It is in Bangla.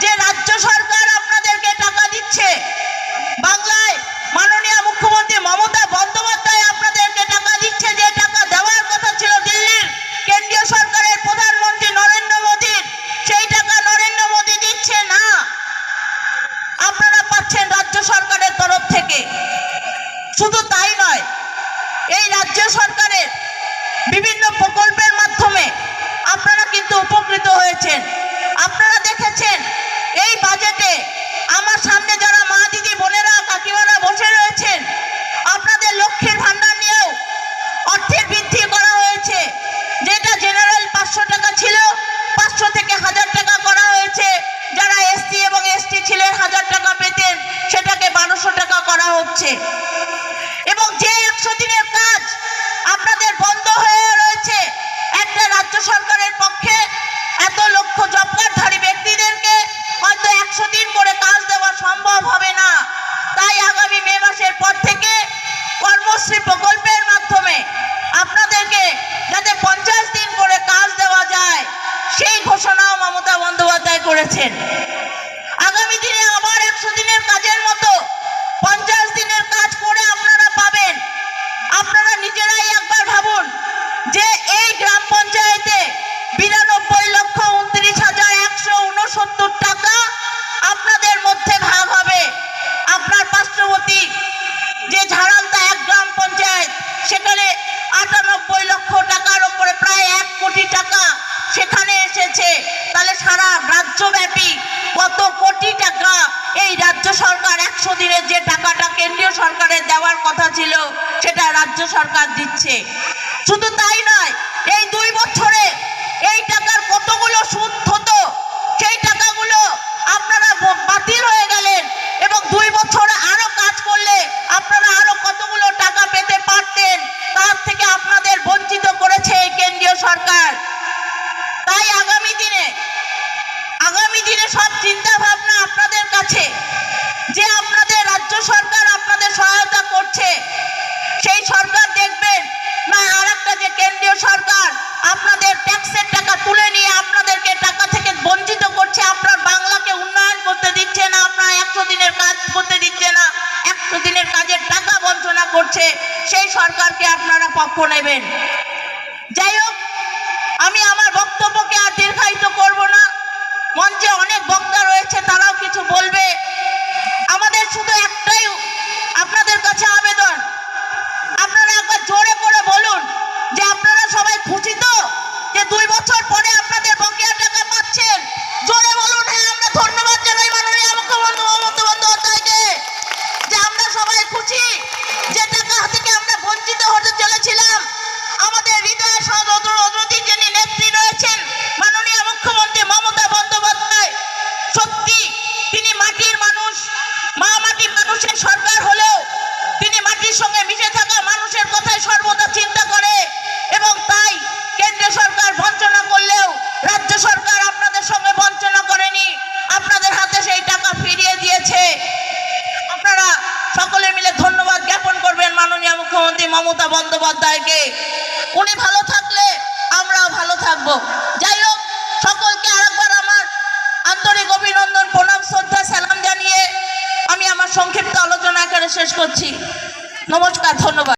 যে রাজ্য সরকার আপনাদেরকে টাকা দিচ্ছে, বাংলায় মাননীয় মুখ্যমন্ত্রী মমতা বন্দ্যোপাধ্যায় আপনাদেরকে টাকা দিচ্ছে, যে টাকা দেওয়ার কথা ছিল দিল্লির কেন্দ্রীয় সরকারের প্রধানমন্ত্রী নরেন্দ্র মোদীর, সেই টাকা নরেন্দ্র মোদী দিচ্ছে না, আপনারা পাচ্ছেন রাজ্য সরকারের তরফ থেকে। শুধু তাই নয়, এই রাজ্য সরকারের বিভিন্ন প্রকল্পের মাধ্যমে আপনারা কিন্তু উপকৃত হয়েছেন। আপনারা দেখেছেন এই বাজেটে আমার সামনে যারা মা দিদি বোনেরা কাকিমারা বসে রয়েছেন, আপনাদের লক্ষ্মীর ভান্ডার নিয়েও অর্থের বৃদ্ধি করা হয়েছে। যেটা জেনারেল 500 টাকা ছিল, 500 থেকে 1000 টাকা করা হয়েছে। যারা এসসি এবং এসটি ছিলেন 1000 টাকা পেতেন, সেটাকে 1200 টাকা করা হচ্ছে। এবং যে 100 দিনের কাজ আপনাদের বন্ধ হয়ে রয়েছে, একটা রাজ্য সরকারের পক্ষে এত লক্ষ জব কার্ডধারী ব্যক্তিদেরকে হয়তো 100 দিন করে কাজ দেওয়া সম্ভব হবে না। তাই আগামী মে মাসের পর থেকে কর্মশ্রী প্রকল্পের মাধ্যমে আপনাদেরকে যাতে 50 দিন করে কাজ দেওয়া যায়, সেই ঘোষণাও মমতা বন্দ্যোপাধ্যায় করেছেন। আগামী দিনে আবার 100 দিনের কাজের মতো 50 দিনের কাজ করে আপনারা পাবেন। আপনারা নিজেরাই একবার ভাবুন যে এই গ্রাম পঞ্চায়েতে 92,29,169 টাকা আপনাদের মধ্যে ভাগ হবে। আপনার পার্শ্ববর্তী যে ঝাড়ালদা এক গ্রাম পঞ্চায়েত, সেখানে 98 লক্ষ টাকার উপরে প্রায় 1 কোটি টাকা সেখানে এসেছে। তাহলে সারা রাজ্যব্যাপী কত কোটি টাকা এই রাজ্য সরকার 100 দিনের যে টাকাটা কেন্দ্রীয় সরকারের দেওয়ার কথা ছিল, সেটা রাজ্য সরকার দিচ্ছে। শুধু তাই নয়, এই 2 বছরে এই টাকার কতগুলো সুদ হতো, সেই টাকাগুলো আপনারা বাতিল হয়ে গেলেন। এবং 2 বছরে আরো কাজ করলে আপনারা আরো কতগুলো টাকা পেতে পারতেন, তার থেকে আপনাদের বঞ্চিত করেছে এই কেন্দ্রীয় সরকার। তাই আগামী দিনে সব চিন্তা ভাবনা আপনাদের কাছে, যে আপনাদের রাজ্য সরকার আপনাদের সহায়তা করছে, সেই সরকার দেখবেন না আরেকটা যে কেন্দ্রীয় সরকার আপনাদের ট্যাক্সের টাকা তুলে নিয়ে আপনাদেরকে টাকা থেকে বঞ্চিত করছে, আপনার বাংলাকে উন্নয়ন করতে দিচ্ছে না, আপনার 100 দিনের কাজ করতে দিচ্ছে না, 100 দিনের কাজের টাকা বঞ্চনা করছে, সেই সরকারকে আপনারা পক্ষ নেবেন। যাই হোক, আমি আমার বক্তব্যকে আর দীর্ঘায়িত করব না। মঞ্চে অনেক বক্তা রয়েছে, তারাও কিছু বলবে। আমাদের শুধু একটাই আপনাদের কাছে আবেদন, আপনারা একবার জোরে করে বলুন যে আপনারা সবাই খুশি তো, যে 2 বছর পরে আপনাদের বকেয়া টাকা পাচ্ছেন। জোরে বলুন হ্যাঁ। আমরা ধন্যবাদ জানাই মাননীয় মুখ্যমন্ত্রী মমতা বন্দ্যোপাধ্যায়কে, যে আমরা সবাই খুশি যে টাকা থেকে আমরা বঞ্চিত হতে চলেছিলাম। আমাদের হৃদয় সহযোগী যিনি নেত্রী রয়েছেন মাননীয় মুখ্যমন্ত্রী মমতা বন্দ্যোপাধ্যায়, সত্যি তিনি মাটির মানুষ, মা মাটি মানুষের সরকার হলেও তিনি মাটির সঙ্গে মিশে থাকা মানুষের কথাই সর্বদা চিন্তা করে। এবং তাই কেন্দ্রীয় সরকার বঞ্চনা করলেও রাজ্য সরকার আপনাদের সঙ্গে বঞ্চনা করেনি, আপনাদের হাতে সেই টাকা ফিরিয়ে দিয়েছে। আপনারা সকলে মিলে ধন্যবাদ জ্ঞাপন করবেন মাননীয় মুখ্যমন্ত্রী মমতা বন্দ্যোপাধ্যায়কে। উনি ভালো থাকলে আমরাও ভালো থাকবো। যাই হোক, সকলকে আরেকবার আমার আন্তরিক অভিনন্দন, প্রণাম, শ্রদ্ধা, সালাম জানিয়ে আমি আমার সংক্ষিপ্ত আলোচনা এখানে শেষ করছি। নমস্কার, ধন্যবাদ।